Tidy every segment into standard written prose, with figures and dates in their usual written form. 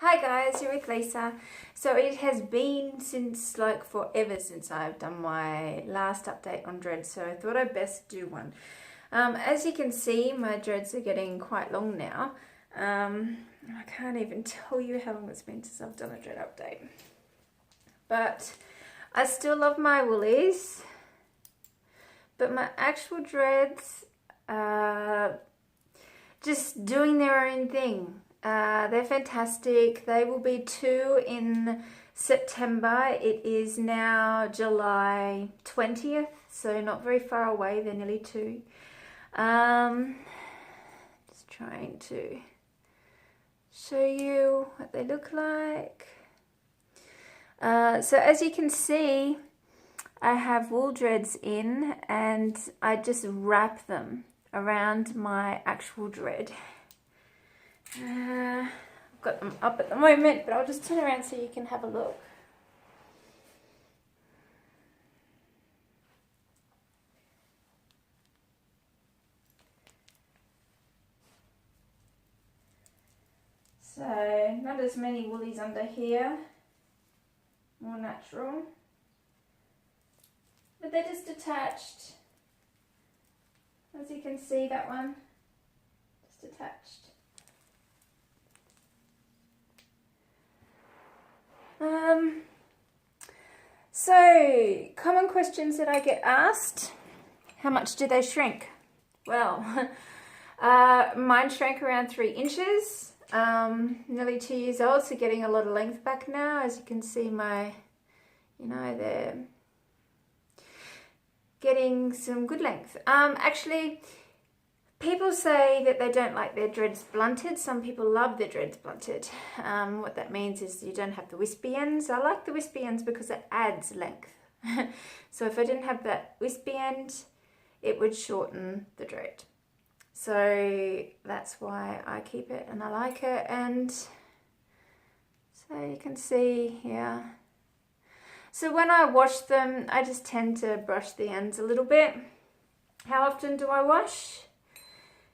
Hi guys, you're with Leisa. So it has been since like forever since I've done my last update on dreads, so I thought I'd best do one. As you can see, my dreads are getting quite long now. I can't even tell you how long it's been since I've done a dread update. But I still love my woolies, but my actual dreads are just doing their own thing. They're fantastic. They will be 2 in September. It is now July 20th, so not very far away. They're nearly 2. Just trying to show you what they look like. So as you can see, I have wool dreads in, and I just wrap them around my actual dread. I've got them up at the moment, but I'll just turn around so you can have a look. So, not as many woolies under here, more natural, but they're just attached. As you can see, that one, just attached. So, common questions that I get asked: how much do they shrink? Well, mine shrank around 3 inches, nearly 2 years old, so getting a lot of length back now. As you can see, my, they're getting some good length. Actually, people say that they don't like their dreads blunted. Some people love their dreads blunted. What that means is you don't have the wispy ends. I like the wispy ends because it adds length. So if I didn't have that wispy end, it would shorten the dread. So that's why I keep it and I like it. And so you can see here. So when I wash them, I just tend to brush the ends a little bit. How often do I wash?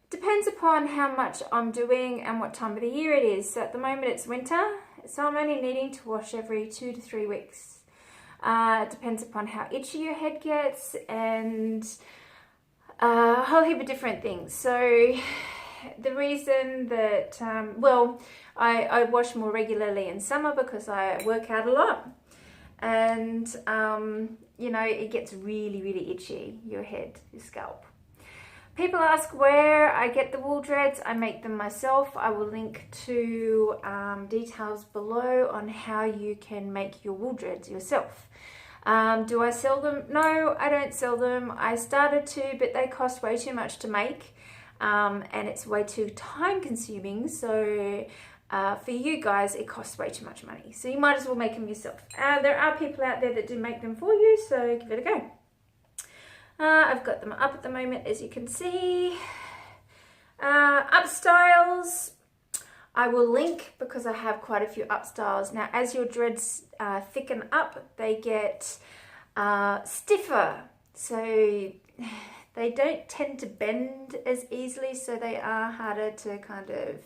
Depends upon how much I'm doing and what time of the year it is. So at the moment it's winter, so I'm only needing to wash every 2 to 3 weeks. It depends upon how itchy your head gets and a whole heap of different things. So the reason that, I wash more regularly in summer because I work out a lot. And, it gets really, really itchy, your head, your scalp. People ask where I get the wool dreads. I make them myself. I will link to details below on how you can make your wool dreads yourself. Do I sell them? No, I don't sell them. I started to, but they cost way too much to make, and it's way too time consuming. So for you guys, it costs way too much money. So you might as well make them yourself. There are people out there that do make them for you, so give it a go. I've got them up at the moment, as you can see. Up styles, I will link because I have quite a few up styles. Now, as your dreads thicken up, they get stiffer. So they don't tend to bend as easily, so they are harder to kind of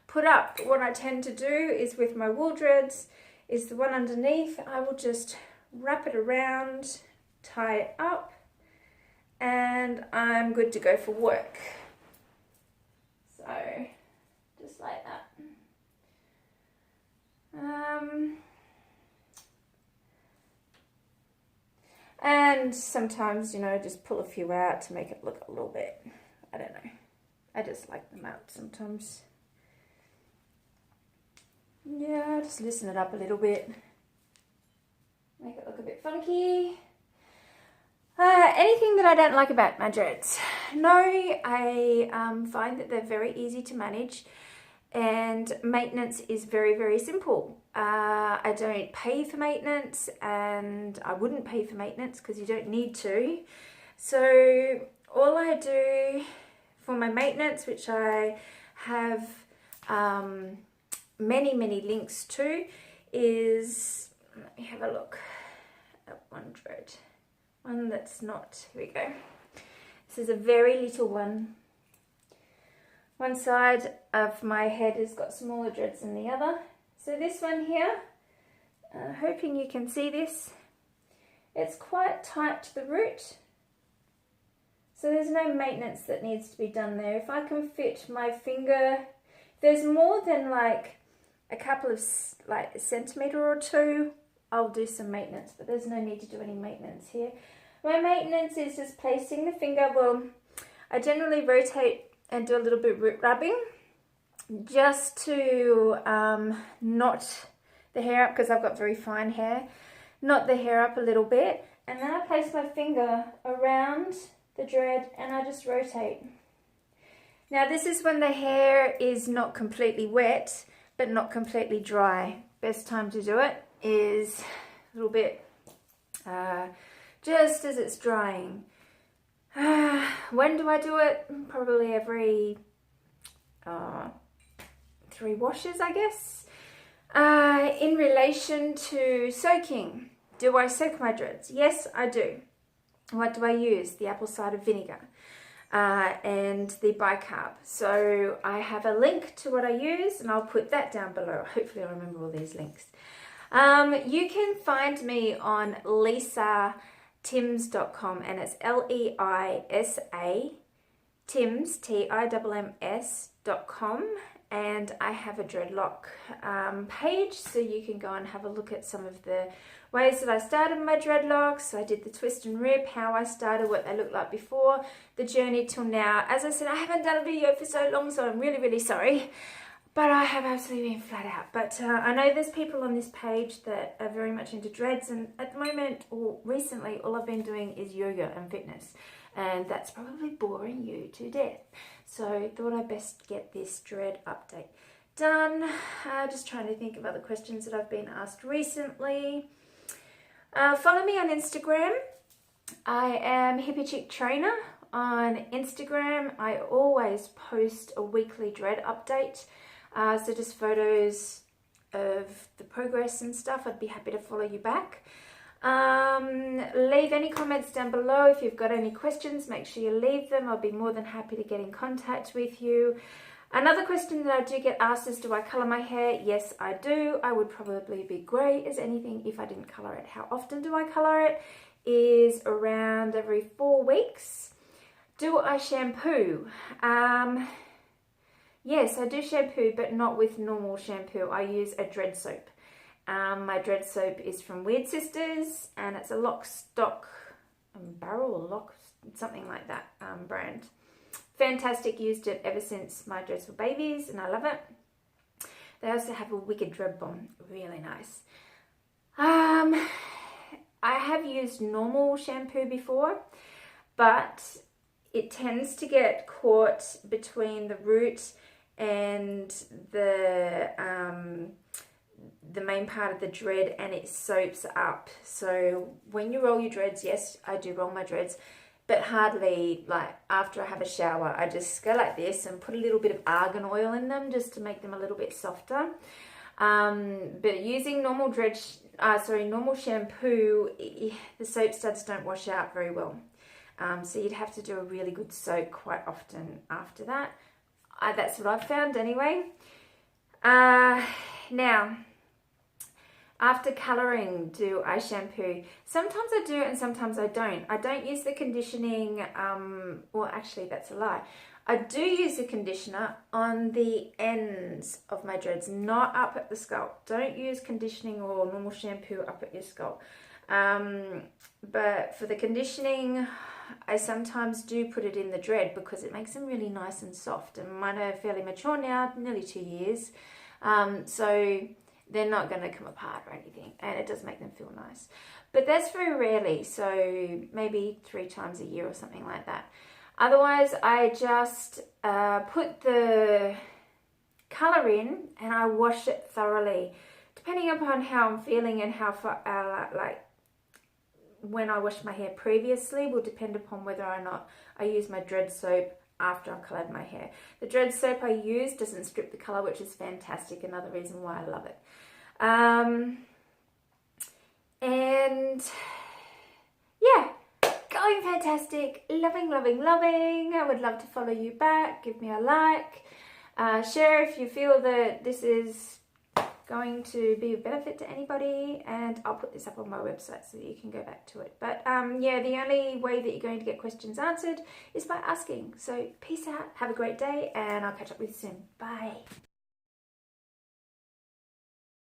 put up. What I tend to do is with my wool dreads, is the one underneath, I will just wrap it around, tie it up, and I'm good to go for work. So, just like that. And sometimes, just pull a few out to make it look a little bit, I don't know. I just like them out sometimes. Yeah, just loosen it up a little bit. Make it look a bit funky. Anything that I don't like about my dreads? No, I find that they're very easy to manage, and maintenance is very, very simple. I don't pay for maintenance, and I wouldn't pay for maintenance because you don't need to. So all I do for my maintenance, which I have many, many links to, is, let me have a look at one dread. One that's not, here we go. This is a very little one. One side of my head has got smaller dreads than the other. So this one here, hoping you can see this, it's quite tight to the root. So there's no maintenance that needs to be done there. If I can fit my finger, if there's more than like a couple of like a centimetre or two, I'll do some maintenance, but there's no need to do any maintenance here. My maintenance is just placing the finger. Well, I generally rotate and do a little bit of root rubbing just to knot the hair up, because I've got very fine hair. Knot the hair up a little bit, and then I place my finger around the dread and I just rotate. Now this is when the hair is not completely wet but not completely dry. Best time to do it is a little bit just as it's drying. When do I do it? Probably every 3 washes, I guess. In relation to soaking, do I soak my dreads? Yes, I do. What do I use? The apple cider vinegar and the bicarb. So I have a link to what I use, and I'll put that down below. Hopefully I'll remember all these links. You can find me on leisatims.com, and it's Leisa Tims, TIMMS.com, and I have a dreadlock page, so you can go and have a look at some of the ways that I started my dreadlocks. So I did the twist and rip, how I started, what they looked like before, the journey till now. As I said, I haven't done a video for so long, so I'm really, really sorry. But I have absolutely been flat out. But I know there's people on this page that are very much into dreads, and at the moment, or recently, all I've been doing is yoga and fitness. And that's probably boring you to death. So I thought I'd best get this dread update done. Just trying to think of other questions that I've been asked recently. Follow me on Instagram. I am Hippie Chick Trainer on Instagram. I always post a weekly dread update. So just photos of the progress and stuff. I'd be happy to follow you back. Leave any comments down below. If you've got any questions, make sure you leave them. I'll be more than happy to get in contact with you. Another question that I do get asked is, do I colour my hair? Yes, I do. I would probably be grey as anything if I didn't colour it. How often do I colour it? Is around every 4 weeks. Do I shampoo? Yes, I do shampoo, but not with normal shampoo. I use a dread soap. My dread soap is from Weird Sisters, and it's a lock, stock, barrel or lock, something like that brand. Fantastic, used it ever since my dreads were babies, and I love it. They also have a wicked dread bomb, really nice. I have used normal shampoo before, but it tends to get caught between the root and the main part of the dread, and it soaps up. So when you roll your dreads, yes, I do roll my dreads, but hardly, like after I have a shower, I just go like this and put a little bit of argan oil in them just to make them a little bit softer. But using normal normal shampoo, the soap suds don't wash out very well. So you'd have to do a really good soak quite often after that. That's what I've found anyway. Now, after colouring, do I shampoo? Sometimes I do and sometimes I don't. I don't use the conditioning, well actually that's a lie. I do use the conditioner on the ends of my dreads, not up at the scalp. Don't use conditioning or normal shampoo up at your scalp. But for the conditioning, I sometimes do put it in the dread because it makes them really nice and soft. And mine are fairly mature now, nearly 2 years. So they're not going to come apart or anything, and it does make them feel nice. But that's very rarely, so maybe 3 times a year or something like that. Otherwise, I just put the colour in and I wash it thoroughly. Depending upon how I'm feeling and how far, like when I washed my hair previously will depend upon whether or not I use my dread soap after I've coloured my hair. The dread soap I use doesn't strip the colour, which is fantastic, another reason why I love it. And yeah, going fantastic, loving, loving, loving. I would love to follow you back, give me a like, share if you feel that this is going to be of benefit to anybody, and I'll put this up on my website so that you can go back to it. But yeah, the only way that you're going to get questions answered is by asking. So peace out, have a great day, and I'll catch up with you soon. Bye.